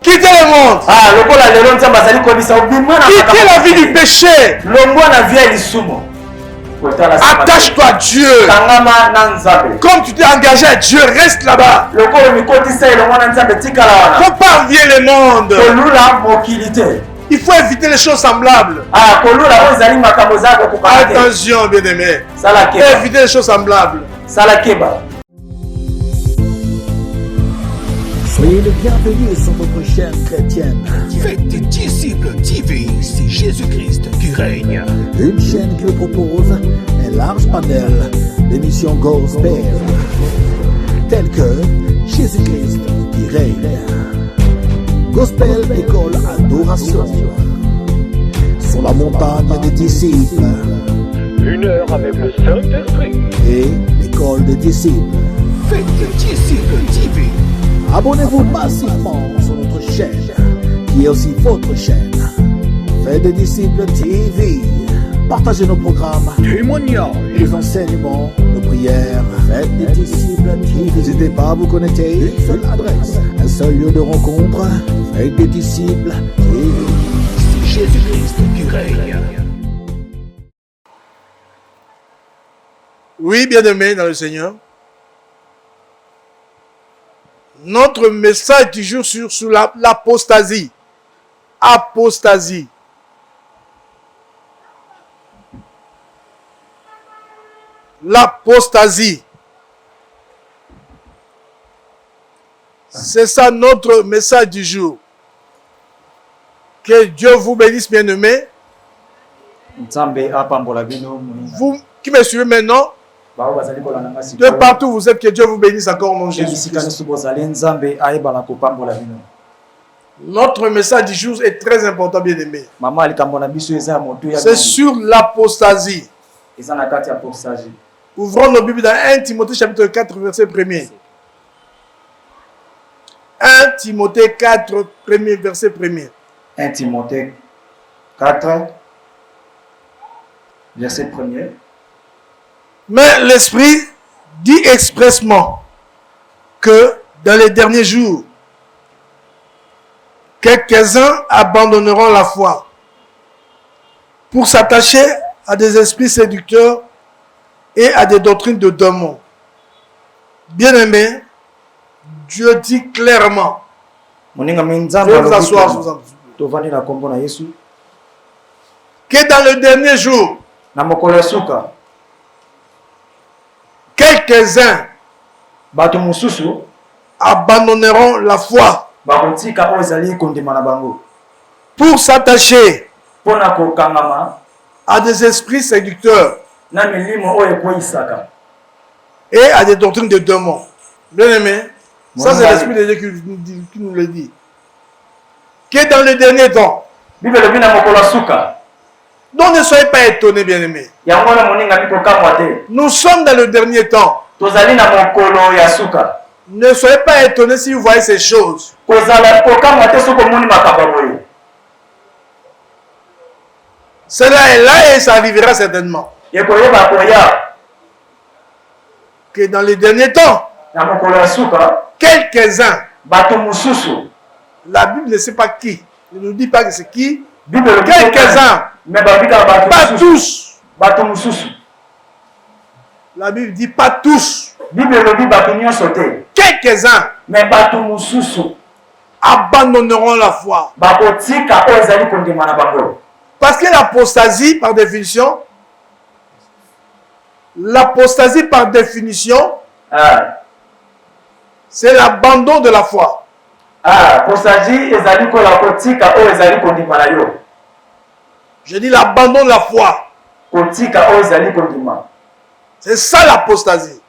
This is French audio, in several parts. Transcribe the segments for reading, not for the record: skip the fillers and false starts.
Quittez le monde. Quittez la vie du péché. Attache-toi à Dieu. Comme tu t'es engagé à Dieu, reste là-bas. Faut pas envier le monde. Il faut éviter les choses semblables. Attention, bien-aimé. Éviter les choses semblables. Soyez les bienvenus sur votre chaîne chrétienne. Faites des disciples TV, c'est Jésus-Christ qui règne. Une chaîne qui vous propose un large panel d'émissions gospel, telles que Jésus-Christ qui règne, Gospel École Adoration, Sur la montagne des disciples, 1 heure avec le Saint-Esprit. et l'École des disciples. Faites des disciples TV. Abonnez-vous massivement sur notre chaîne, qui est aussi votre chaîne. Faites des disciples TV. Partagez nos programmes, Témoignages. les enseignements, nos prières. Faites des disciples TV. N'hésitez pas à vous connecter. Une seule adresse, un seul lieu de rencontre. Faites des disciples TV. C'est Jésus-Christ qui règne. Oui, bien-aimé dans le Seigneur. Notre message du jour sur l'apostasie. Apostasie. L'apostasie. C'est ça notre message du jour. Que Dieu vous bénisse, bien-aimés. Vous qui me suivez maintenant, de partout où vous êtes, que Dieu vous bénisse encore au nom de Jésus. Notre message du jour est très important, bien-aimé. C'est sur l'apostasie. Ouvrons nos Bibles dans 1 Timothée chapitre 4, verset 1er. 1 Timothée 4, verset 1er. 1 Timothée 4, verset 1er. Mais l'Esprit dit expressement que dans les derniers jours, quelques-uns abandonneront la foi pour s'attacher à des esprits séducteurs et à des doctrines de démons. Bien-aimés, Dieu dit clairement, je vais vous asseoir, je vous en prie, que dans le dernier jour, quelques-uns abandonneront la foi pour s'attacher à des esprits séducteurs et à des doctrines de démons. Bien aimé, ça c'est l'Esprit de Dieu qui nous le dit. Que dans le dernier temps, donc ne soyez pas étonnés, bien aimés. Nous sommes dans le dernier temps. Ne soyez pas étonnés si vous voyez ces choses. Cela est là et ça arrivera certainement. Que dans les derniers temps, quelques-uns, la Bible ne sait pas qui, ne nous dit pas que c'est qui, quelques-uns, pas tous. La Bible dit pas tous. Quelques-uns abandonneront la foi. Parce que l'apostasie, par définition, c'est l'abandon de la foi. Je dis l'abandon de la foi. C'est ça l'apostasie.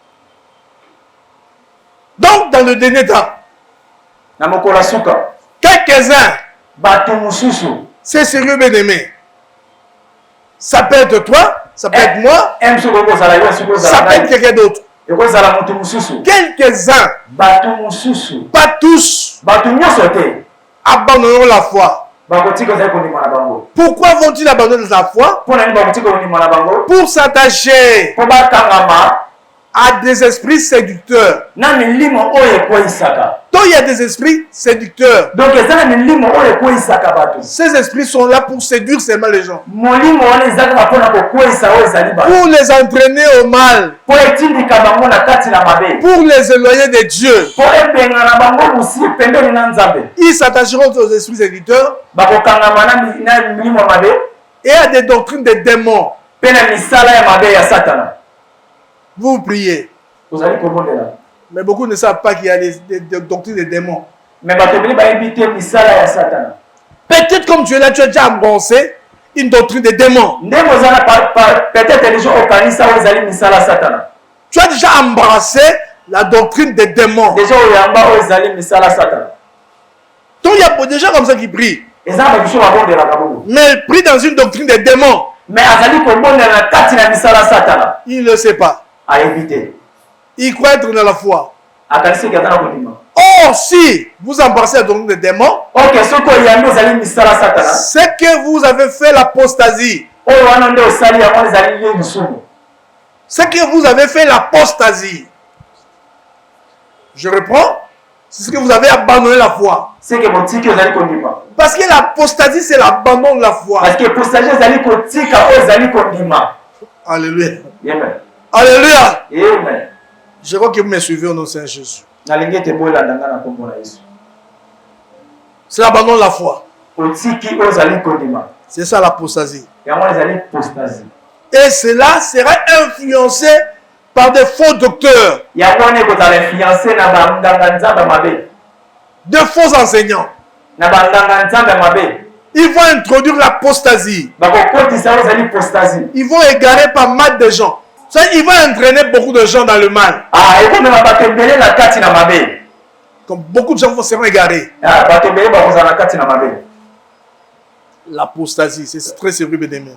Donc, dans le dernier temps, quelques-uns, c'est sérieux, bien-aimé. Ça peut être toi, ça peut être moi, ça peut être quelqu'un d'autre. Quelques-uns, pas tous, abandonneront la foi. Pourquoi vont-ils abandonner la foi? Pour s'attacher à des esprits séducteurs. na milimo oyo ekweisaka. Donc il y a des esprits séducteurs. Donc eza na milimo oyo ekweisaka bato. Ces esprits sont là pour séduire seulement les gens. Molimo wana ezaka mpona kokweisa oyo ezali bato. Pour les entraîner au mal. Po etindika bango na kati na mabe. Pour les éloigner de Dieu. Po ebenga na bango musi pembeni na Nzambe. Ils s'attacheront aux esprits séducteurs Bakokangama na milimo mabe. et à des doctrines des démons. Pe na misala ya mabe ya Satana. Vous priez. Ozali kobondela. Mais beaucoup ne savent pas qu'il y a des doctrines des démons. Mais bato bili bayebi te misala ya Satana. Peut-être comme tu es là, tu as déjà embrassé une doctrine des démons. Ndenge ozala peut-être les gens okanisa oyo ezali misala Satana. Tu as déjà embrassé la doctrine des démons. Déjà oyamba oyo ezali misala Satana. Donc il y a des gens comme ça qui prient. Eza ba biso babondelaka bongo. Mais ils prient dans une doctrine des démons. Mais azali kobondela na kati na misala Satana. Il ne le sait pas. Ayebi te. Il croit être dans la foi. Akanisi eza na kondima. Or, si vous embrassez la doctrine des démons, Ok, soko oyambi ozali misala Satana. c'est que vous avez fait l'apostasie. Oyo wana nde osali yango ezali ye lisumu. C'est que vous avez fait l'apostasie. Je reprends. C'est ce que vous avez abandonné la foi. C'est que botiki ozali kondima. Parce que l'apostasie, c'est l'abandon de la foi. Parce que postage ezali kotika oyo ezali kondima. Alléluia. Amen. Alléluia. Amen. Je crois que vous me suivez au nom de Saint Jésus. Nalingi te boyelanda nga na kombo na Yesu. C'est l'abandon de la foi. Otiki oyo ezali kondima. C'est ça l'apostasie. Yango ezali postage. Et cela sera influencé par des faux docteurs, Yango wana ekozala influencé na banganga nzambe mabe. de faux enseignants. Na banganga nzambe mabe. Ils vont introduire l'apostasie. Bakokotisa oyo ezali postage. Ils vont égarer pas mal de gens. Ça, ils vont entraîner beaucoup de gens dans le mal. Ah, ekomema bato ebele na kati na mabe. Comme beaucoup de gens seront égarés. Ah, bato ebele bakozala na kati na mabe. L'apostasie, c'est très sérieux, bien-aimé.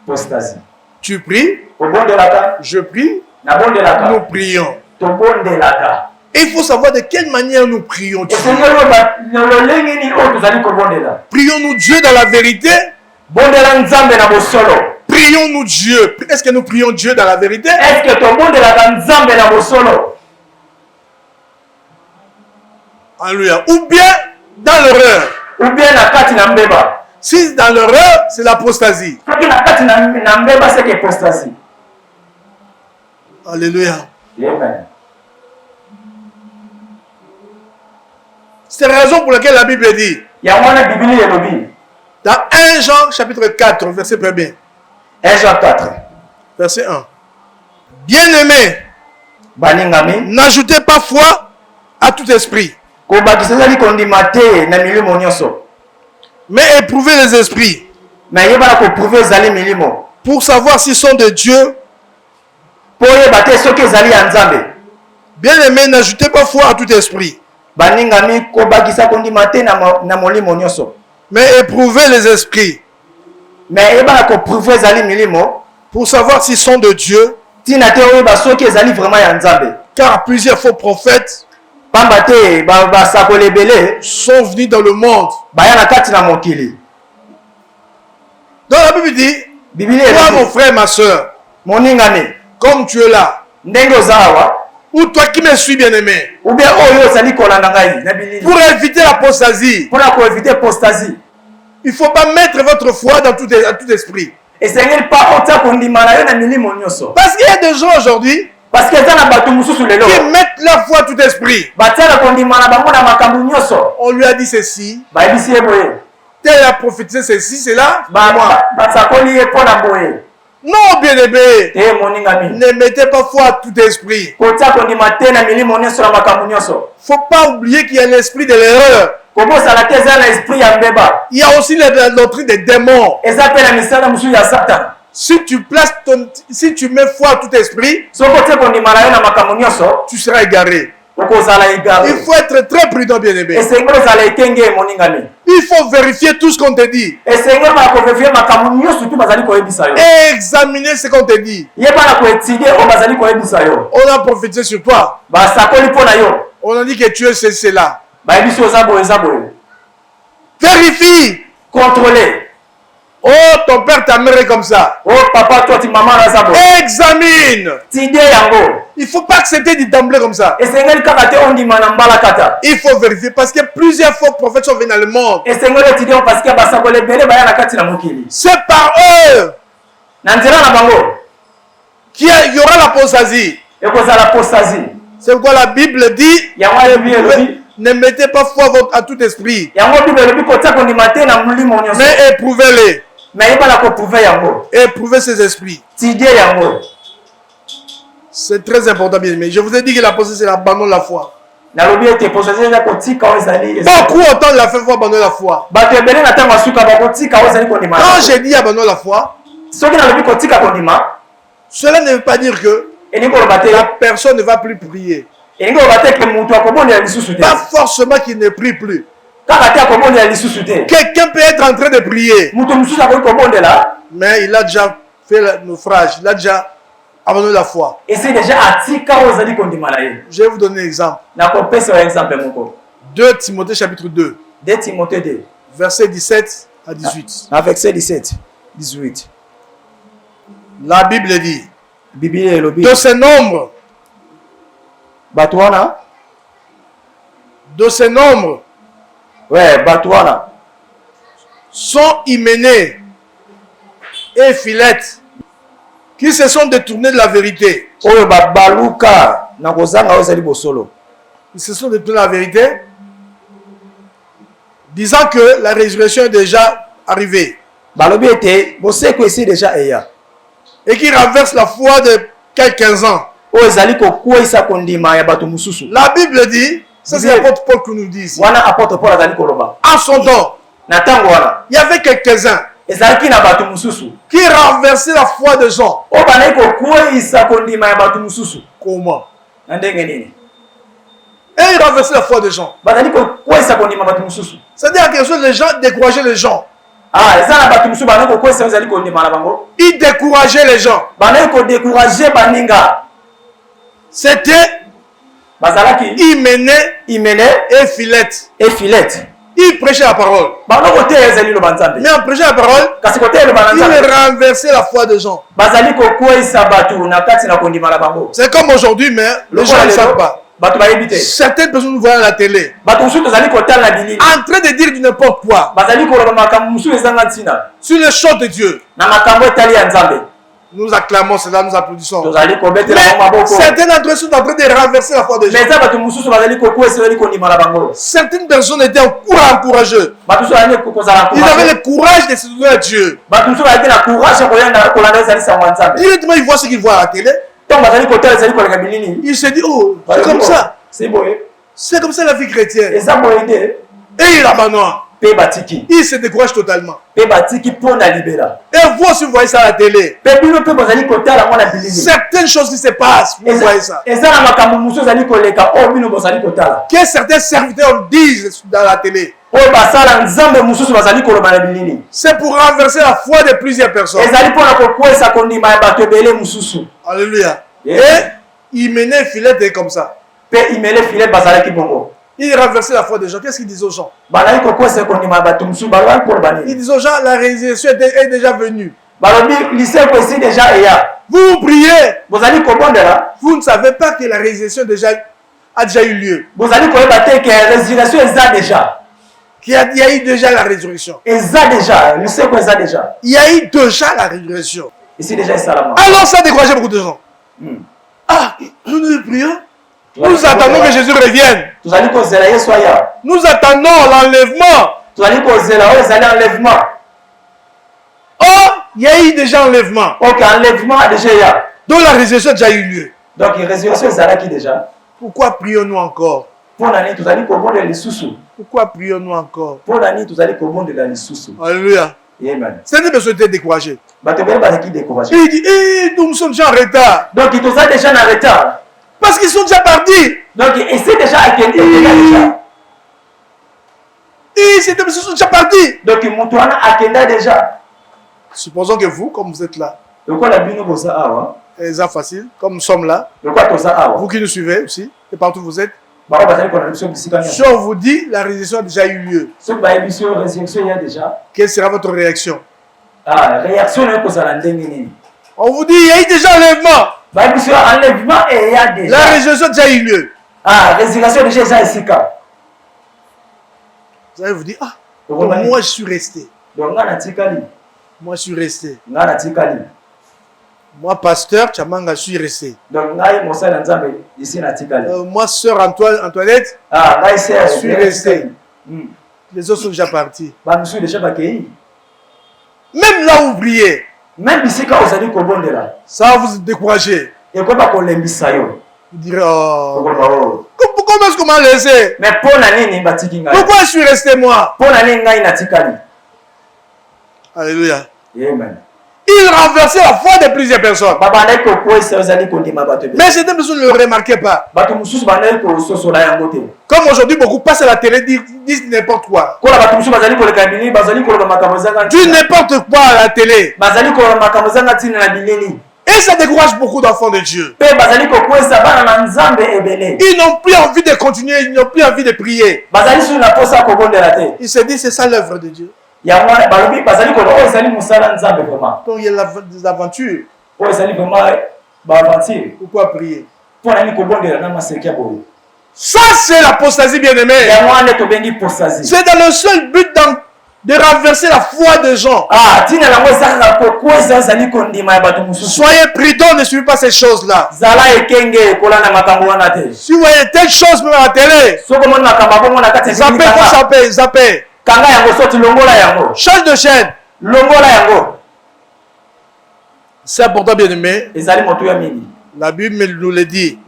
Postage. Tu pries, Obondelaka. je prie, Nabondelaka. nous prions. Tobondelaka. Et il faut savoir de quelle manière nous prions Dieu. lolenge nini oyo tozali kobondela. Prions-nous Dieu dans la vérité? Bondela nzambe na bosolo. Prions-nous Dieu. Est-ce que nous prions Dieu dans la vérité? Est-ce que tobondelaka nzambe na bosolo? Alléluia. Ou bien dans l'erreur. Ou bien na kati na mbeba. Si dans l'erreur, c'est l'apostasie. Soki na kati na mbeba c'est que apostasie. Alléluia. Amen. C'est la raison pour laquelle la Bible dit, Yango wana Biblia elobi. dans 1 Jean chapitre 4, verset 1er, 1 Jean 4. verset 1. Bien-aimés, Baningami. n'ajoutez pas foi à tout esprit, Kobakisa ezali kondima te na milimo nyonso. mais éprouvez les esprits Mais yebana koprouve ezali milimo. pour savoir s'ils sont de Dieu. Po yeba te soki ezali ya Nzambe. Bien-aimés, n'ajoutez pas foi à tout esprit, Baningami kobakisa kondima te na molimo nyonso. mais éprouvez les esprits Mais yebana koprouve ezali milimo. pour savoir s'ils sont de Dieu, Tina te oyeba soki ezali vraiment ya Nzambe. car plusieurs faux prophètes Pamba te basakoli ebele sont venus dans le monde. baya na kati na mokili. Donc la Bible dit, Biblia toi mon elobi. frère, ma soeur, Moningami. comme tu es là, Ndenge oza awa. ou toi qui me suis bien-aimé, Ou bien oyo ozali kolanda ngai na bilili. pour éviter l'apostasie, Mpona koevite apostasie. il ne faut pas mettre votre foi dans tout esprit. Esengeli pa otia kondima na yo na milimo nyonso. Parce qu'il y a des gens aujourd'hui Parce que eza na bato mosusu lelo. qui mettent la foi à tout esprit. Batiaka kondima na bango na makambo nyonso. On lui a dit ceci, Bayebisi ye boye. tel a prophétisé ceci, cela. Moi. Basakoli ye mpo na boye. Non, bien-aimé, Te moningami. ne mettez pas foi à tout esprit. Kotia kondima te na milimo nyonso na makambo nyonso. Il ne faut pas oublier qu'il y a l'esprit de l'erreur. Kobosala te eza na esprit ya mbeba. Il y a aussi la doctrine des démons. Eza pe na misala mosusu ya Satan. Si tu mets foi à tout esprit, Soko otie kondima na yo na makambo nyonso. tu seras égaré. Okozala Il égaré. faut être très prudent, bien-aimé. Esengeli ozala ekenge moningami. Il faut vérifier tout ce qu'on te dit. Esengeli bana koverifie makambo nyonso tu bazali koyebisa yo. Et examiner ce qu'on te dit. Yebana koetudie oyo bazali koyebisa yo. On a prophétisé sur toi. Basakoli mpo na yo. On a dit que tu es cela. Bayebisi oza boye eza boye. Vérifie. Contrôler. Oh, ton père, ta mère est comme ça. Oh papa toi ti maman na sabo. Examine. Ti de yango. Il ne faut pas accepter d'emblée comme ça. Esengeli kaka te ondima na mbala kata. Il faut vérifier parce que plusieurs faux prophètes sont venus dans le monde. Esengeli ti de parce que basakole bele baya na kati na mokili. C'est par eux Na nzela na bango. qu'il y aura l'apostasie. Ekozala apostasie. C'est pourquoi la Bible dit Yango ebi elobi. ne mettez pas foi à tout esprit, Yango Bible elobi kotia kondima te na mulimo nyonso. mais éprouvez-les. Mais yeba na ko prouver yango. Éprouvez ces esprits. Ti de yango. C'est très important, bien aimé. Je vous ai dit que l'apostasie, c'est l'abandon de la foi. Nalobi ete apostasie eza kotika ozali. Beaucoup entendent la foi abandonner la foi. Bato ebele na ntango asuka bakotika ozali kondima. Quand j'ai dit abandonner la foi, Soki nalobi kotika kondima. cela ne veut pas dire que Elingi koloba te. la personne ne va plus prier. Elingi koloba te ke mutu akobondela lisusu te. Pas forcément qu'il ne prie plus. Kaka te akobondela lisusu te. Quelqu'un peut être en train de prier, Mutu mosusu akoki kobondela. mais il a déjà fait le naufrage, il a déjà abandonné la foi. Esi deja atika ozali kondima na ye. Je vais vous donner un exemple. Nakopesa yo exemple moko. 2 Timothée chapitre 2, 2 Timothée 2. versets 17 à 18. Na verset 17, 18. La Bible dit, Bible elobi. de ces nombres, Bato wana. ouais, Bato wana. sont Hyménée et Philette, qui se sont détournés de la vérité. Oyo baluka na kozanga ozali bosolo. Ils se sont détournés de la vérité, disant que la résurrection est déjà arrivée Balobi ete boseko esi deja eya. et qui renverse la foi de quelques-uns. Oyo ezali kokweyisa kondima ya bato mosusu. La Bible dit, ça c'est l'apôtre Paul qui nous dit ici, Wana apôtre Paul azali koloba. en son temps, Na ntango wana. il y avait quelques-uns Ezalaki na bato mosusu. qui renversaient la foi des gens. Oyo banai kokweyisa kondima ya bato mosusu. Comment? Na ndenge nini? Et ils renversaient la foi des gens. Bazali kokweyisa kondima bato mosusu. C'est-à-dire quelque chose, les gens décourageaient les gens. Ah, eza na bato mosusu banai kokweyisa ozali kondima na bango. Ils décourageaient les gens. Banai kodécourager baninga. C'était Bazalaki Hyménée Hyménée et Philette. et Philette. Ils prêchaient la parole. Bano kote ezali lo banzambe. Mais en prêchant la parole, Kasi kote lo ils banzambe. renversaient la foi des gens. Bazali kokweyisa bato na kati na kondima na bango. C'est comme aujourd'hui, mais les gens ne savent pas. Bato bayebi te. Certaines personnes nous voient à la télé Bato mosusu tozali kotala na bilili. en train de dire du n'importe quoi Bazali koloba makambo mosusu ezanga ntina. sur les choses de Dieu. Na makambo etali ya Nzambe. Nous acclamons cela, nous applaudissons. Tozali kobetela Mais maboko. certaines d'entre eux sont en train de renverser la foi des gens. Mais eza bato mosusu bazali kokweyisa ezali kondima na bango. Certaines personnes étaient courageux. Bato mosusu bazali kozala Ils avaient courage. le courage de se donner à Dieu. Bato mosusu bazali na courage ya koyanda kolanda ezali sango ya Nzambe. Directement, ils voient ce qu'ils voient à la télé. Ntango bazali kotala ezali koleka bilili. Ils se disent, oh, c'est comme ça. C'est boye. C'est comme ça la vie chrétienne. Eza boye te. Et ils abandonnent. Pe batiki. Ils se découragent totalement. Pe batiki pona libéra. Et vous aussi, vous voyez ça à la télé. Pe bino pe bazali kotala mwana bilili. Certaines choses qui se passent, vous voyez ça. Eza na makambo mosusu ezali koleka o bino bazali kotala. Que certains serviteurs disent dans la télé. Oyo basala Nzambe mosusu bazali koloba na bilili. C'est pour renverser la foi de plusieurs personnes. Ezali pona kokweyisa kondima ya bato ebele mosusu. Alléluia. Yeah. Et ils menaient Philette et comme ça. Pe imele Philette bazalaki bongo. Ils renversaient la foi des gens. Qu'est-ce qu'ils disaient aux gens? Bazali kokweyisa kondima ya bato mosusu balobaki koloba Ils nini. disaient aux gens, la résurrection est déjà venue. Balobi liseko esi deja eya. Vous priez. Bozali kobondela. Vous ne savez pas que la résurrection a déjà eu lieu. Bozali koyeba te ke résurrection eza deja. Il y a eu déjà la résurrection. Eza deja. Liseko eza deja. Il y a eu déjà la résurrection. Ici déjà esalama. Alors ça a découragé beaucoup de gens. Ah, nous prions. Nous attendons que Jésus revienne. Tozali kozela Yesu aya. Nous attendons l'enlèvement. Tozali kozela oyo ezali enlèvement. Oh, il y a eu déjà enlèvement. Ok, enlèvement a déjà ya. Donc la résurrection a déjà eu lieu. Donc résurrection ezalaki déjà. Pourquoi prions-nous encore? Mpona nini tozali kobondela lisusu. Pourquoi prions-nous encore? Mpona nini tozali kobondela lisusu. Alléluia. Amen. Certaines personnes étaient découragées. Bato ebele bazalaki découragé. Et il dit, nous sommes déjà en retard. Donc toza déjà na retard. Parce qu'ils sont déjà partis. Donc essaie déjà akende déjà. Et ces personnes sont déjà partis. Donc mutu wana akenda déjà. Supposons que vous, comme vous êtes là, Lokola bino boza awa. c'est facile, comme nous sommes là, Lokola toza awa. vous qui nous suivez aussi, et partout où vous êtes, Bako bazali kona biso bisika si on vous dit la résurrection a déjà eu lieu, soki bayebi biso résurrection ya déjà. quelle sera votre réaction? Ah, réaction est pour ça la ndenge. On vous dit, il y a eu déjà enlèvement. Enlèvement et il y a déjà. La résurrection a déjà eu lieu. Ah, résurrection déjà ici. Vous allez vous dire, ah, donc moi je suis resté. Donc, moi je suis resté. Moi, pasteur Tchamanga, je suis resté. Donc, moi, sœur Antoinette, je suis resté. Les autres sont déjà partis. Même là où vous priez, ça va vous décourager. Vous direz, oh, comment est-ce qu'on m'a laissé? Pourquoi je suis resté moi? Alléluia. Amen. Il renversait la foi de plusieurs personnes. Mais certaines personnes ne le remarquaient pas. Comme aujourd'hui, beaucoup passent à la télé, disent n'importe quoi. Disent n'importe quoi à la télé. Et ça décourage beaucoup d'enfants de Dieu. Ils n'ont plus envie de continuer, ils n'ont plus envie de prier. Ils se disent c'est ça l'œuvre de Dieu. Donc il y a des aventures. Pourquoi prier? Ça c'est l'apostasie bien-aimée. C'est dans le seul but de renverser la foi des gens. Soyez prudents, ne suivez pas ces choses-là. Si vous voyez telle chose même à la télé, zappez. Change de chaîne. C'est important, bien aimé. La Bible nous le dit.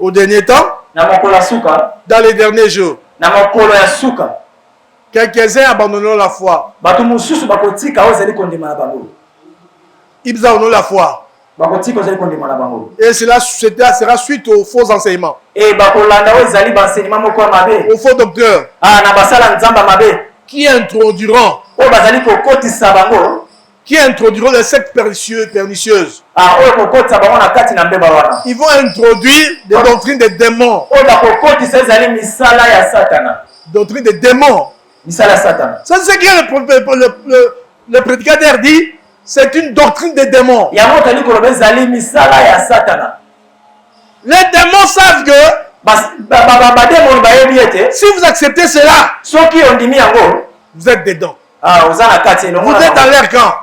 Au dernier temps, dans les derniers jours, quelques-uns abandonneront la foi. Ils abandonneront la foi. Et cela sera suite aux faux enseignements. Aux faux docteurs. Qui introduiront les sectes pernicieuses. Ils vont introduire des doctrines des démons. Doctrine des démons. Ça c'est ce que le prédicateur dit. C'est une doctrine des démons. Les démons savent que si vous acceptez cela, vous êtes dedans. Vous êtes dans leur camp.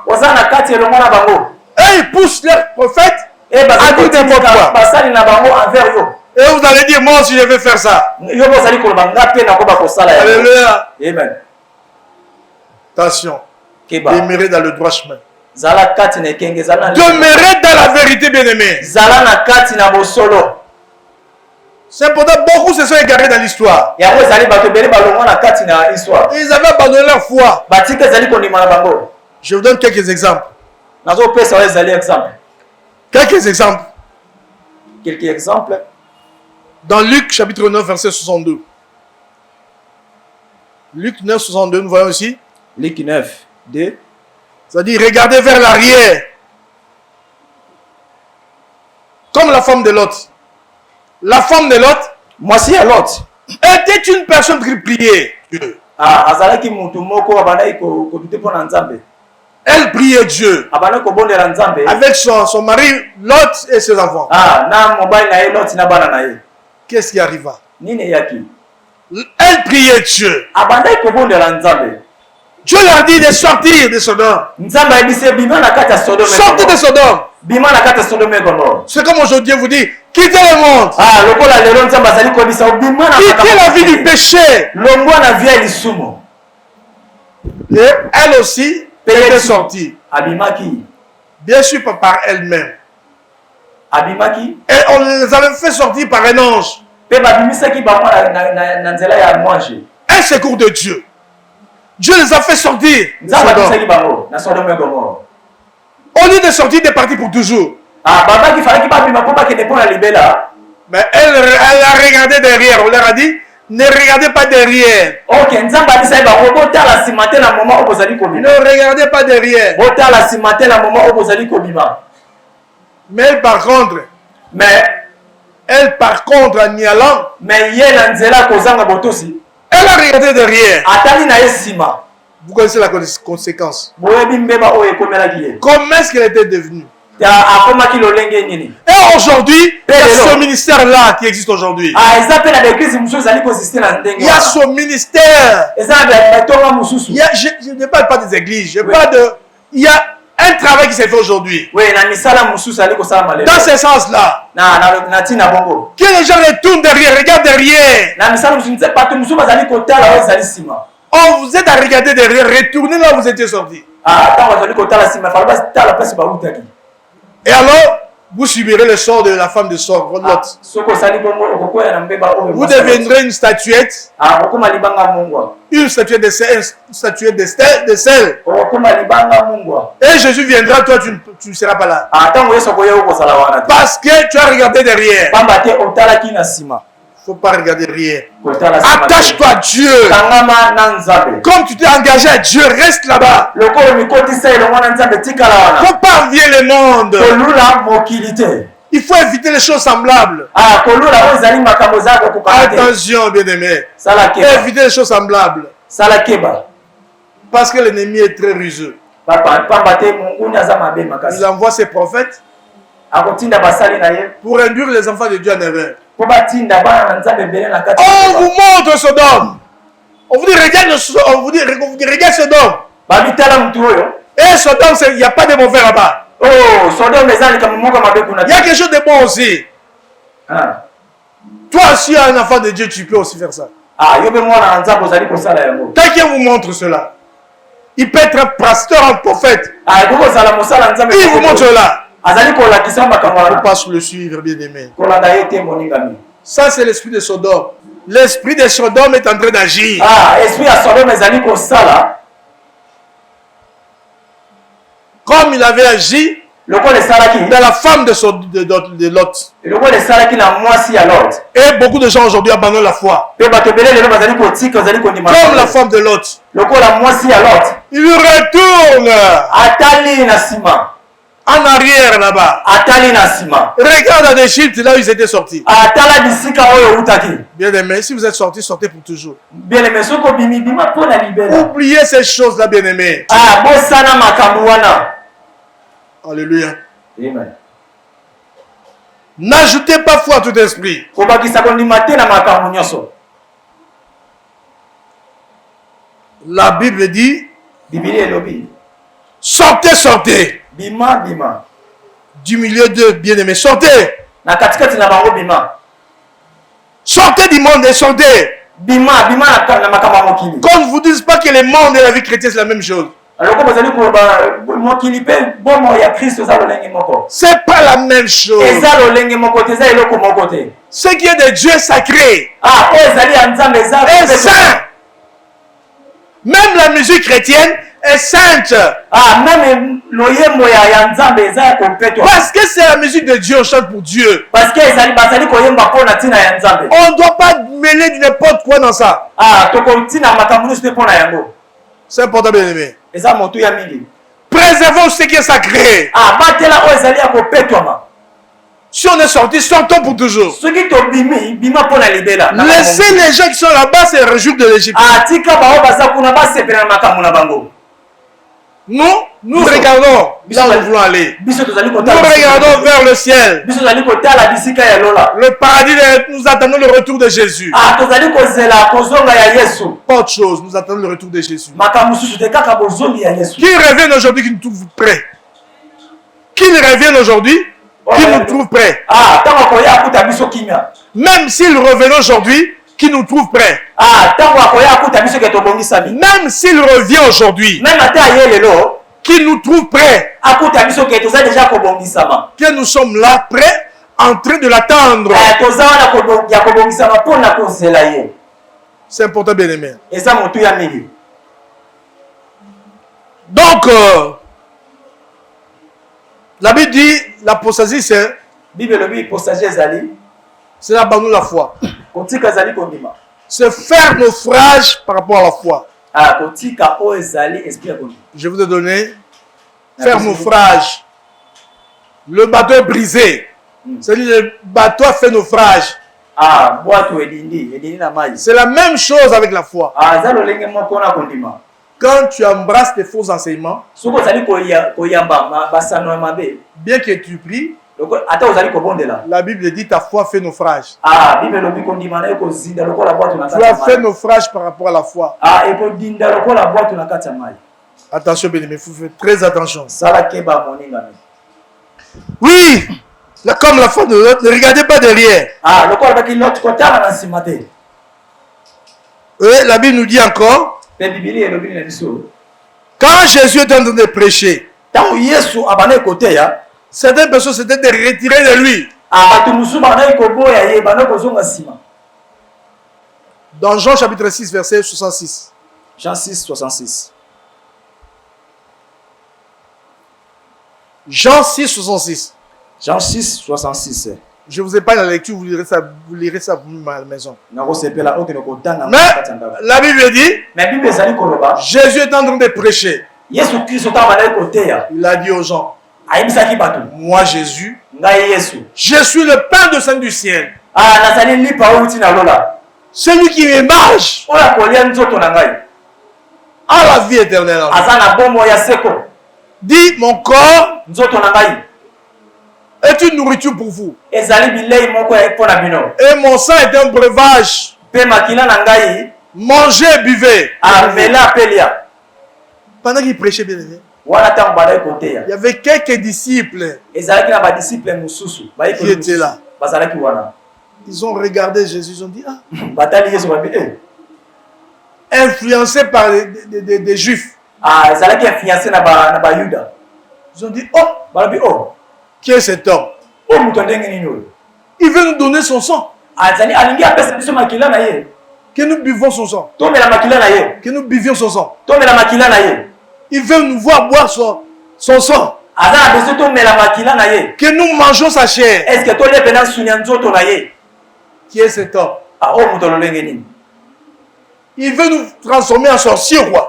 Et ils poussent leurs prophètes à dire n'importe quoi. Et vous allez dire, moi aussi je vais faire ça. Alléluia. Amen. Attention. Demeurez dans le droit chemin. Demeurez dans la vérité, bien-aimé. C'est important, beaucoup se sont égarés dans l'histoire. Ils avaient abandonné leur foi. Je vous donne quelques exemples. Quelques exemples. Dans Luc chapitre 9, verset 62. Luc 9, 62, nous voyons ici. Luc 9, 2. C'est-à-dire, regardez vers l'arrière. Comme la femme de Lot. La femme de Lot, voici Lot, était une personne qui priait Dieu. Elle priait Dieu. Avec son mari, Lot et ses enfants. Qu'est-ce qui arriva? Elle priait Dieu. Dieu leur dit de sortir de Sodome. Sortez de Sodome. C'est comme aujourd'hui vous dit, quittez le monde. Quittez la vie du péché. Et elle aussi était sortie. Bien sûr pas par elle-même. Et on les avait fait sortir par un ange. Un secours de Dieu. Dieu les a fait sortir. Au lieu de sortir, de partir pour toujours. Mais elle a regardé derrière. On leur a dit, ne regardez pas derrière. Ne regardez pas derrière. Mais elle par contre, en y allant, elle a regardé derrière. Vous connaissez la conséquence. boyebi mbeba oyo ekomelaki ye Comment est-ce qu'il était devenu? akomaki lolenge nini Et aujourd'hui, il y a ce ministère-là qui existe aujourd'hui. eza mpe na baeglise mosusu ezali kosiste na ndenge Il y a ce ministère. eza na batonga mosusu Je ne parle pas des églises. Je parle de... Il y a un travail qui s'est fait aujourd'hui. we na misala mosusu ali kosalama lelo Dans ce sens-là. na ntina bongo Que les gens retournent derrière, regardent derrière. na misala mosusu nze bato mosusu bazali kotala oyo ezali nsima Oh, vous êtes à regarder derrière, retournez là où vous étiez sortis. ntango bazali kotala nsima fala batala place bautaki Et alors, vous subirez le sort de la femme de sort, Lot. soki osali bongo okokwea na mbeba oyo Vous deviendrez une statuette, okoma libanga mungwa une statuette de sel. okoma libanga mungwa Et Jésus viendra, toi tu ne seras pas là. ntango yesu akoya okozala wana te Parce que tu as regardé derrière. pamba te otalaki na nsima Il ne faut pas regarder derrière. kotala nsima te. Attache-toi à Dieu. kangama na nzambe Comme tu t'es engagé à Dieu, reste là-bas. lokolo mikotisa elongo na nzambe tikala Il ne wana faut pas envier le monde. kolula mokili te Il faut éviter les choses semblables. kolula oyo ezali makambo eza kokokana te Attention, bien-aimé. sala keba Évitez les choses semblables. sala keba Parce que l'ennemi est très ruseux. pamba te monguni aza mabe Il makasi envoie ses prophètes akotinda basali na ye pour induire les enfants de Dieu en erreur. mpo batinda bana na nzambe ebele na kati On vous montre Sodome. On vous dit, regarde Sodome. babitala mutu oyo Et Sodome, il n'y a pas de mauvais là-bas. sodome eza likambo moko mabe kuna Il y a quelque chose de bon aussi. Ah. Toi, si tu es un enfant de Dieu, tu peux aussi faire ça. Yo mpe mwana na nzambe ozali kosala yango Quelqu'un vous montre cela. Il peut être un pasteur, un prophète. ekoki kozala mosala ya nzambe Il vous montre cela. azali kolakisa makambo Il ne faut wana pas le suivre, bien-aimé. kolanda ye te moningami Ça, c'est l'esprit de Sodome. L'esprit de Sodome est en train d'agir. esprit ya sodome ezali kosala Comme il avait agi lokola esalaki dans la femme de Lot. lokola esalaki na mwasi ya lot Et beaucoup de gens aujourd'hui abandonnent la foi. mpe bato ebele lelo bazali kotika bazali kondima Comme la femme de Lot. lokola mwasi ya lot Il retourne atali na nsima en arrière là-bas. atali na nsima Regarde en Égypte, là où ils étaient sortis. atala bisika oyo eutaki Bien aimé, si vous êtes sortis, sortez pour toujours. bieleme soki obimibima mpo na libela Oubliez ces choses-là, bien aimé. bosana makambo wana Alléluia. Amen. N'ajoutez pas foi à tout esprit. kobakisa kondima te na makambo nyonso La Bible dit, bibili elobi sortez, sortez. bima bima Du milieu de bien-aimés, sortez. na katikati na bango bima Sortez du monde et sortez. bima na makambo ya mokili Qu'on ne vous dise pas que le monde et la vie chrétienne, c'est la même chose. aloko bozali koloba mokili mpe bomo ya kristo eza lolenge moko C'est pas la même chose. eza lolenge moko te eza eloko moko te Ce qui est de Dieu sacré oyo ezali ya nzambe eza est saint. Même la musique chrétienne est sainte. meme loyembo ya nzambe eza ya kompetwa Parce que c'est la musique de Dieu, on chante pour Dieu. parce que bazali koyemba mpo na ntina ya nzambe On ne doit pas mêler n'importe quoi dans ça. tokotina makambo nyonso te mpo na yango C'est important, bien aimé. eza motu ya mingi Préservons ce qui est sacré. batela oyo ezali ya kopetwama Si on est sorti, sortons pour toujours. soki tobimi bima mpo na libela Laissez les gens qui sont là-bas se réjouir de l'Égypte. tika bango baza kuna basepela na makambo na bango Nous regardons là où nous voulons aller. biso tozali Nous kotala regardons vers le ciel. biso tozali kotala bisika ya lola Le paradis, nous attendons le retour de Jésus. tozali kozela kozonga ya yesu Pas autre chose, nous attendons le retour de Jésus. makambo mosusu te kaka bozongi ya yesu Qu'il revienne aujourd'hui, qu'il nous trouve prêts. Qu'il revienne aujourd'hui, qu'il nous trouve prêts. ntango akoya akuta biso kimia Même s'il revenait aujourd'hui, qu'il nous trouve prêts. ntango akoya akuta biso ke tobongisami Même s'il revient aujourd'hui, meme ate aye lelo qu'il nous trouve prêts. akuta biso ke toza deja kobongisama Que nous sommes là, prêts, en train de l'attendre. toza wana ya kobongisama mpo na kozela ye C'est important, bien aimé. eza motu ya mingi Donc, la Bible dit, l'apostasie, c'est bible elobi postage ezali l'abandon de la foi. kotika ezali kondima C'est faire naufrage par rapport à la foi. kotika oyo ezali esprit ya kondima Je vous ai donné faire naufrage. Le bateau est brisé. C'est-à-dire le bateau a fait naufrage. bwato elindi na mai C'est la même chose avec la foi. eza lolenge moko na kondima Quand tu embrasses tes faux enseignements, soki ozali koyamba basano ya mabe bien que tu pries, ata ozali kobondela la Bible dit ta foi fait naufrage. bible elobi kondima na ye kozinda lokola bwato na Tu kati ya as fait mai naufrage par rapport à la foi. ekodinda lokola bwato na kati ya mai. Attention, bien-aimé, il faut faire très attention. sala keba moningami Oui, là, comme la foi de l'autre, ne regardez pas derrière. lokola baki loti kotala na nsima te. Et la Bible nous dit encore, mpe bibili elobi na biso quand Jésus est en train de prêcher, ntango yesu abandaki koteya certaines personnes s'étaient retirées de lui. bato mosusu bandaki koboya ye bandaki kozonga nsima. Dans Jean chapitre 6, verset 66. Jean 6, 66. Jean 6, 66. Jean 6, 66. Je vous ai pas la lecture, vous lirez ça vous-même à la maison. Mais la Bible dit, Jésus est en train de prêcher. Il a dit aux gens, moi Jésus, je suis le pain de sang du ciel. Celui qui me mange a la vie éternelle. Dit, mon corps est une nourriture pour vous. Et mon sang est un breuvage. Mangez et buvez. Pendant qu'il prêchait, bien aimé, il y avait quelques disciples qui étaient là. Ils ont regardé Jésus, ils ont dit, influencés par des Juifs. Ils ont dit, oh, qui est cet homme? Il veut nous donner son sang. Que nous buvons son sang. Que nous buvions son sang. Il veut nous voir boire son sang. Que nous mangeons sa chair. Qui est cet homme? Il veut nous transformer en sorciers, roi.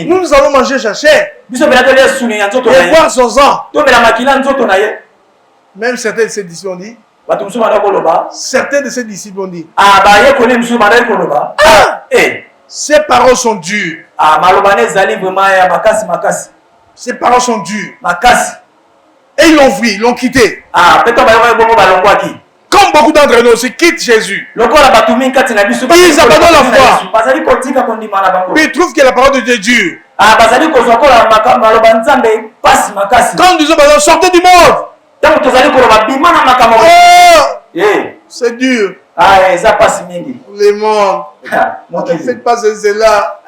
Nous allons manger sa chair et boire son sang. Même certains de ses disciples ont dit, ces paroles sont dures. Ces paroles sont dures. Et ils l'ont vu, ils l'ont quitté. Comme beaucoup d'entre nous aussi quittent Jésus. Ils abandonnent la foi. Puis ils trouvent que la parole de Dieu est dure. Quand nous disons, sortez du monde. Oh, c'est dur. Le monde. Ne faites pas cela.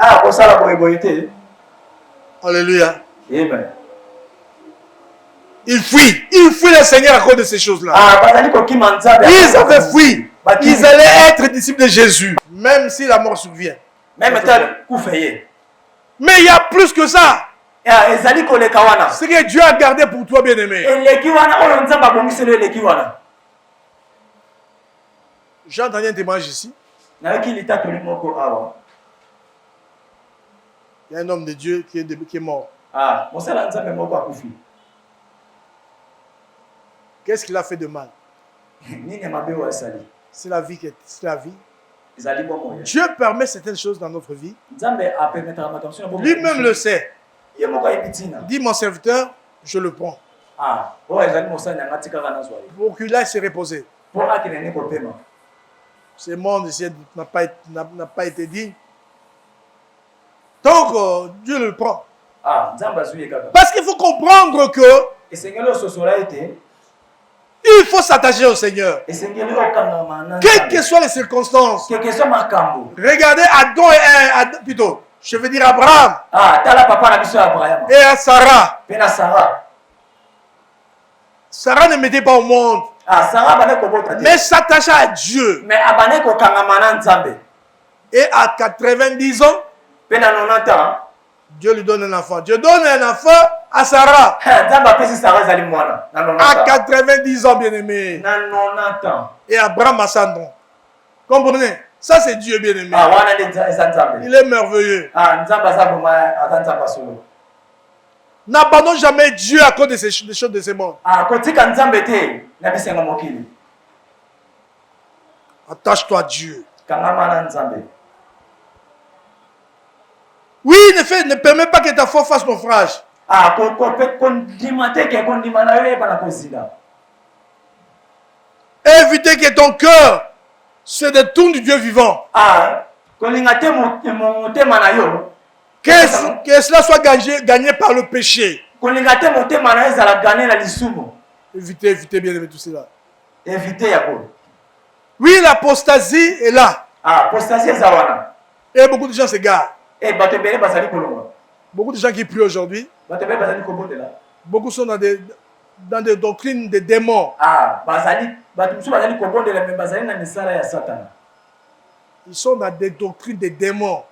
Alléluia. Amen. Ils fuient le Seigneur à cause de ces choses-là. Ils avaient fui. Ils allaient être disciples de Jésus, même si la mort survient. Mais il y a plus que ça. Ce que Dieu a gardé pour toi, bien-aimé. J'ai entendu un témoignage ici. Il y a un homme de Dieu qui est mort. Qu'est-ce qu'il a fait de mal? C'est la vie. Dieu permet certaines choses dans notre vie. Lui-même le sait. Dit mon serviteur, je le prends. Pour qu'il aille se reposer. Ce monde ici n'a pas été dit. Donc Dieu le prend. Parce qu'il faut comprendre que il faut s'attacher au Seigneur. Quelles que soient les circonstances. Regardez Adam plutôt. Je veux dire Abraham. Et à Sarah. Sarah ne mettait pas au monde. Mais s'attacha à Dieu. Et à 90 ans, Dieu lui donne un enfant. Dieu donne un enfant à Sarah. À 90 ans, bien-aimé. Et Abraham à 100 ans. Comprenez? Ça, c'est Dieu, bien-aimé. Il est merveilleux. N'abandonne jamais Dieu à cause des choses de ce monde. Attache-toi à Dieu. Oui, ne permets pas que ta foi fasse naufrage. Ah, kondima te ke kondima na yo ebana kozila. Éviter que ton cœur se détourne du Dieu vivant. Ah, kolinga te motema na yo. Que cela soit gagné par le péché. Kolinga te motema na yo ezala gagné na lisumu. Évitez bien aimer tout cela. Éviter yako. Oui, l'apostasie est là. Ah, apostasie eza wana. Et beaucoup de gens s'égarent. Eh, bato ebele bazali kolonga. Beaucoup de gens qui prient aujourd'hui, Bato ebele bazali kobondela. beaucoup sont dans des doctrines de démons. Ah, bato mosusu bazali kobondela me bazali na misala ya Satana. Ils sont dans des doctrines de démons.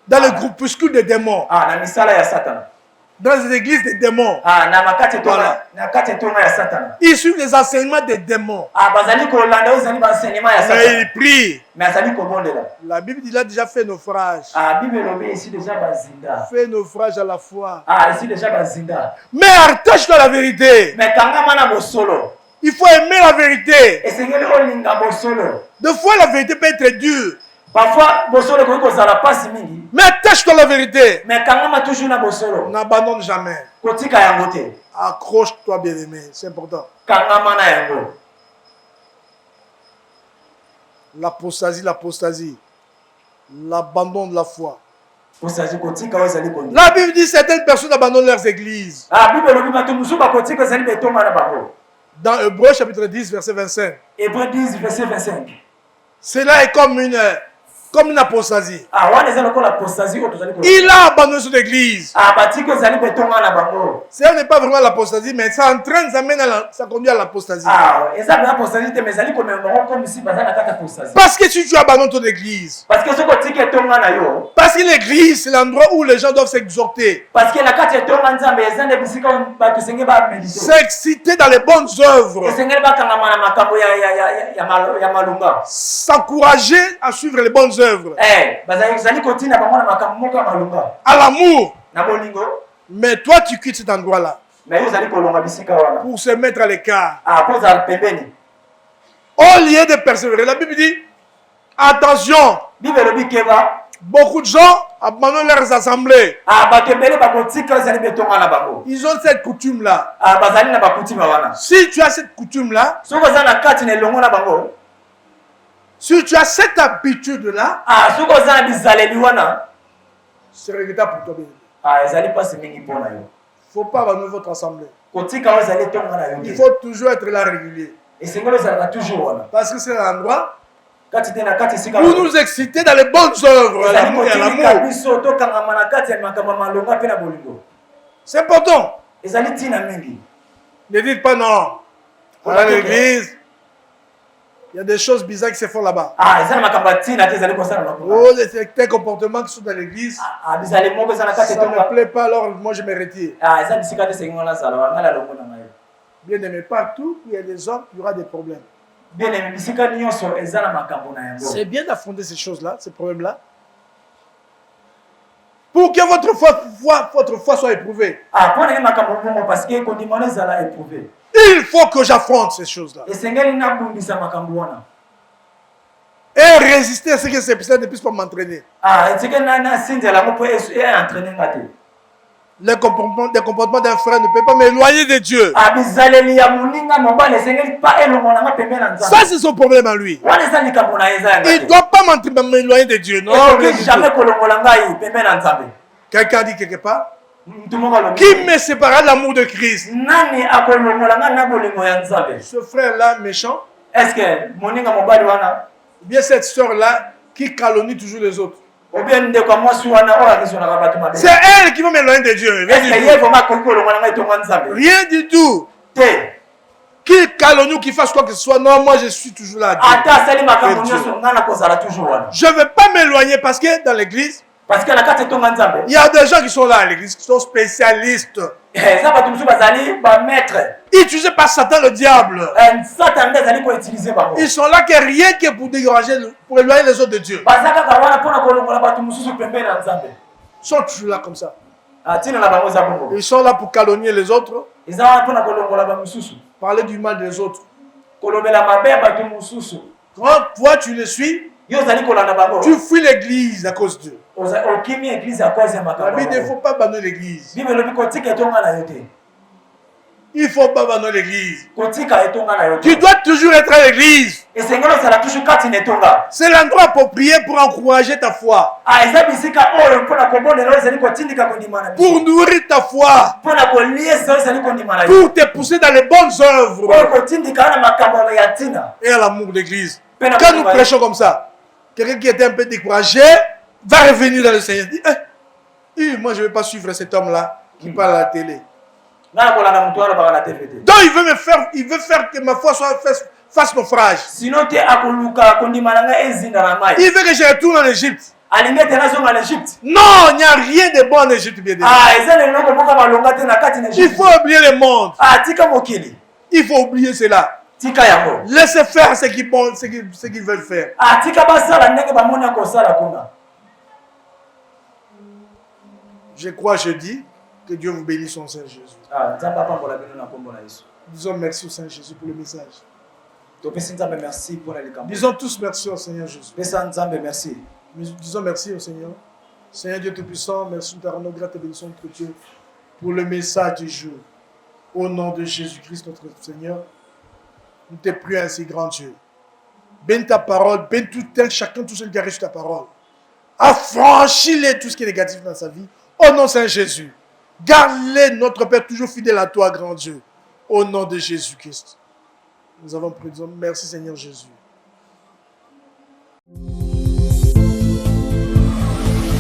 Dans les groupuscules de démons. Ah, na misala ya Satana. Dans les églises de démons. Ah, na makati Voilà. na kati tonga ya Satana. Ils suivent les enseignements des démons. Ah, bazali kolanda ozali ba enseignement ya Mais Satana. ils prient. Mais azali kobondela. La Bible dit qu'il a déjà fait naufrage. Ah, Bible lobi ici déjà bazinda. Fait naufrage à la foi. Ah, ici déjà bazinda. Mais attache-toi à la vérité. Mais kanga mana bosolo. Il faut aimer la vérité. Esengeli olinga bosolo. Des fois, la vérité peut être dure. Parfois bosolo ko kozala pasi mingi. Mais attache-toi à la vérité. Mais kanga ma toujours na bosolo. N'abandonne jamais. Kotika yango te. Accroche-toi, bien-aimé. C'est important. Kanga mana yango. L'apostasie. L'abandon de la foi. Osaji kotika ozali kondi. La Bible dit que certaines personnes abandonnent leurs églises. Ah, Bible lobi bato musu ba kotika ozali betonga na bango. Dans Hébreux chapitre 10, verset 25. Hébreux 10 verset 25. Cela est comme une apostasie. Ah, wana eza lokola apostasie oto zali kondi. Il a abandonné son église. Ah, batiko ozali betonga na bango. Ce n'est pas vraiment l'apostasie, mais ça entraîne, ça conduit à l'apostasie. Ah, eza bien apostasie te mais zali ko memoro comme si bazana kata apostasie. Parce que si tu abandonnes ton église, Parce que ce kotika tonga na yo. parce que l'église, c'est l'endroit où les gens doivent s'exhorter, Parce que la kati tonga nzambe eza nde bisika bato senge ba méditer. s'exciter dans les bonnes œuvres, Esengeli bakanga mana makambo ya malunga. s'encourager à suivre les bonnes œuvres, Eh, bazali kotina bango na makambo moko ya malunga. à l'amour. Na bolingo, Mais toi, tu quittes cet endroit-là mais yo zali kolonga bisika wana. pour se mettre à l'écart. Ah, poza pembeni. Au lieu de persévérer, la Bible dit, attention, Bible lobi keba. beaucoup de gens abandonnent leurs assemblées. Ah, bato ebele bakotika zali betonga na bango. Ils ont cette coutume-là. Ah, bazali na bakutima wana. Si tu as cette coutume-là, Soko za na kati na elongo na bango. si tu as cette habitude-là, Ah, soko za na bizaleli wana. c'est regrettable pour toi. Bien. Ah, ezali pasi mingi pona yo. Il ne faut pas abandonner votre assemblée. Kotika wa zali tonga na yo. Il faut toujours être là régulier. Et sengelo zala toujours wana. Parce que c'est l'endroit Kati te na kati sika. où nous exciter dans les bonnes œuvres. Ezali L'amour et kotika l'amour. biso tokanga mana kati ya makambo malonga pe na bolingo. C'est important. Ezali tina mingi. Ne dites pas non. À l'église, il y a des choses bizarres qui se font là-bas. Ah, ezali makambo tina te ezali kosala na kuna. Oh, certains comportements qui sont dans l'église, Ah, bizali moko ezala kati ça ne me tonga. plaît pas, alors moi je me retire. Ah, ezali bisika te sengo na sala wana la longo na ngai. Bien aimé, partout où il y a des hommes, il y aura des problèmes. Bien aimé, bisika nyonso ezala makambo na yango. C'est bien d'affronter ces choses-là, ces problèmes-là, pour que votre foi soit éprouvée. Ah, pona ke makambo bongo parce que kondimana ezala éprouvé. Il faut que j'affronte ces choses-là. Esengeli na bundisa makambo wana. Et résister à ce que ces personnes ne puissent pas m'entraîner. Ah, etike na sinzela mo po entraîner ngate. Les comportements d'un frère ne peuvent pas m'éloigner de Dieu. Ah, bizaleli ya muninga mobile esengeli pa elongo na pembe na nzambe. Ça, c'est son problème à lui. Wana ezali likambo na eza Il ne ngate. doit pas m'éloigner de Dieu. Non, Non, rien du jamais tout. kolongola ngai pembe na nzambe. Quelqu'un dit quelque part, Mtumoko lo. qui me séparera de l'amour de Christ? Nani akolongola ngai na bolingo ya nzambe? Ce frère-là méchant, Est-ce que moninga mobile wana ou bien cette sœur-là qui calomnie toujours les autres. ou bien ndeko mwasi wana oyo akizona bato mabe? C'est elle qui va m'éloigner de Dieu. Rien Est-ce du que tout. ye vraiment akoki kolongola ngai tonga nzambe? Rien du tout. Te. Qu'il calomnie ou qu'il fasse quoi que ce soit, non, moi je suis toujours là. à Dieu. Ata asali makambo Et Dieu. nyonso ngai nakozala toujours wana. Je ne vais pas m'éloigner parce que dans l'église, Parce que na kati tonga nzambe. il y a des gens qui sont là à l'église, qui sont spécialistes, Eza bato mosusu bazali bamaître. utilisés par Satan le diable. Satan nde azali koutilize bango. Ils sont là que rien que pour déranger, pour éloigner les autres de Dieu. Baza kaka wana mpona kolongola bato mosusu pembeni na nzambe. Ils sont toujours là comme ça. Ntina na bango eza bongo. Ils sont là pour calomnier les autres, Eza wana mpona kolongola bamosusu. parler du mal des autres. Kolobela mabe ya bato mosusu. Quand toi tu le suis, Tu fuis l'église à cause d'eux. La Bible ne faut pas abandonner l'église. Il ne faut pas abandonner l'église. Tu dois toujours être à l'église. C'est l'endroit approprié pour encourager ta foi. Pour nourrir ta foi. Pour te pousser dans les bonnes œuvres. Et à l'amour de l'église. Quand nous prêchons comme ça, quelqu'un qui était un peu découragé va revenir dans le Seigneur. Dit, moi je ne vais pas suivre cet homme-là qui parle à la télé. Donc il veut faire que ma foi fasse naufrage. Il veut que je retourne en Égypte. Non, il n'y a rien de bon en Égypte, bien sûr. Il faut oublier le monde. Il faut oublier cela. Laissez faire ce qu'ils veulent faire. Je crois, je dis, que Dieu vous bénisse au Seigneur Jésus. Disons merci au Seigneur Jésus pour le message. Disons tous merci au Seigneur Jésus. Disons merci au Seigneur. Seigneur Dieu Tout-Puissant, merci de ta rendons grâce et bénissons notre Dieu pour le message du jour. Au nom de Jésus-Christ, notre Seigneur, nous te prions ainsi, grand Dieu. Bénis ta parole, bénis chacun, tout celui qui arrive sur ta parole. Affranchis-les tout ce qui est négatif dans sa vie. Au nom de Saint Jésus. Garde-les, notre Père, toujours fidèle à toi, grand Dieu. Au nom de Jésus-Christ. Nous avons prié. Merci, Seigneur Jésus.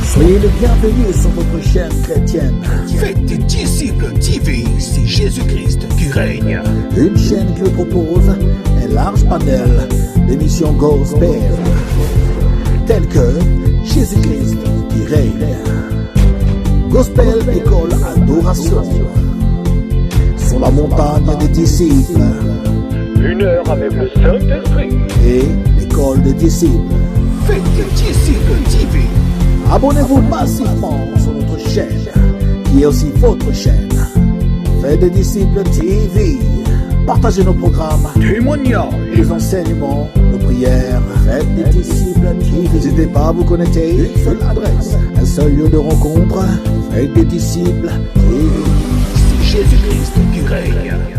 Soyez les bienvenus sur votre chaîne chrétienne. Faites des disciples TV, c'est Jésus-Christ qui règne. Une chaîne qui vous propose un large panel d'émissions gospel, telles que Jésus-Christ qui règne, Gospel École Adoration, Sur la montagne des disciples, 1 heure avec le Saint-Esprit, et l'École des disciples. Faites des disciples TV. Abonnez-vous massivement sur notre chaîne, qui est aussi votre chaîne. Faites des disciples TV. Partagez nos programmes, Témoignages, les enseignements, nos prières. Faites des disciples TV. N'hésitez pas à vous connecter. Une seule adresse, un seul lieu de rencontre. Faites des disciples TV. c'est Jésus-Christ qui règne.